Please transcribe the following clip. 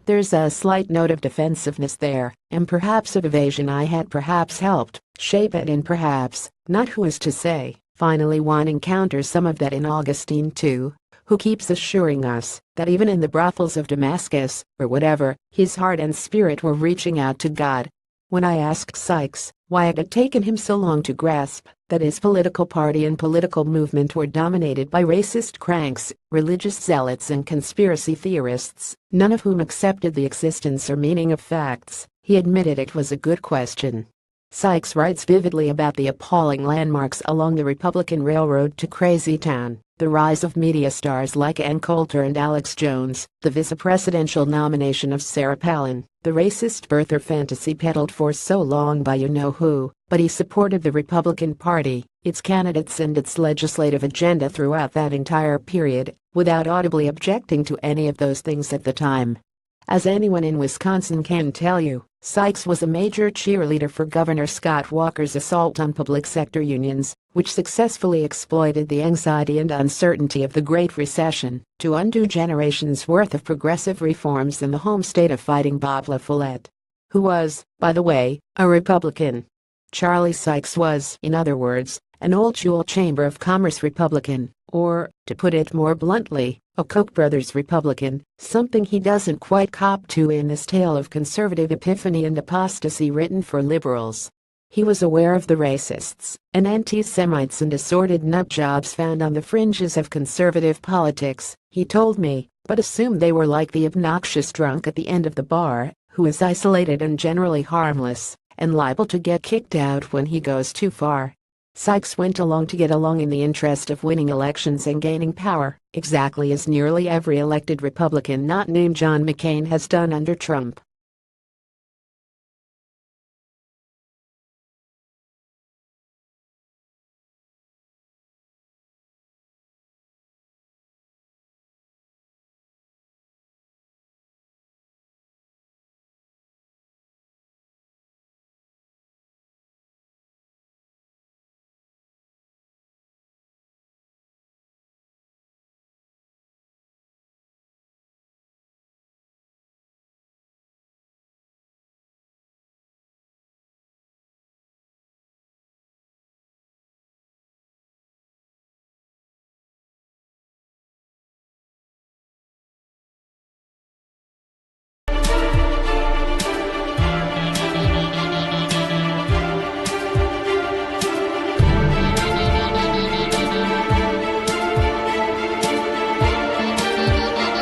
There's a slight note of defensiveness there, and perhaps of evasion. I had perhaps helped shape it, and perhaps, not who is to say. Finally, one encounters some of that in Augustine too, who keeps assuring us that even in the brothels of Damascus, or whatever, his heart and spirit were reaching out to God. When I asked Sykes why it had taken him so long to grasp that his political party and political movement were dominated by racist cranks, religious zealots and conspiracy theorists, none of whom accepted the existence or meaning of facts, he admitted it was a good question. Sykes writes vividly about the appalling landmarks along the Republican Railroad to Crazy Town, the rise of media stars like Ann Coulter and Alex Jones, the vice-presidential nomination of Sarah Palin, the racist birther fantasy peddled for so long by you-know-who, but he supported the Republican Party, its candidates and its legislative agenda throughout that entire period, without audibly objecting to any of those things at the time. As anyone in Wisconsin can tell you, Sykes was a major cheerleader for Governor Scott Walker's assault on public sector unions, which successfully exploited the anxiety and uncertainty of the Great Recession to undo generations' worth of progressive reforms in the home state of Fighting Bob La Follette, who was, by the way, a Republican. Charlie Sykes was, in other words, an old Jewel Chamber of Commerce Republican, or, to put it more bluntly, a Koch brothers Republican, something he doesn't quite cop to in this tale of conservative epiphany and apostasy written for liberals. He was aware of the racists and anti-Semites and assorted nutjobs found on the fringes of conservative politics, he told me, but assumed they were like the obnoxious drunk at the end of the bar, who is isolated and generally harmless, and liable to get kicked out when he goes too far. Sykes went along to get along in the interest of winning elections and gaining power, exactly as nearly every elected Republican not named John McCain has done under Trump.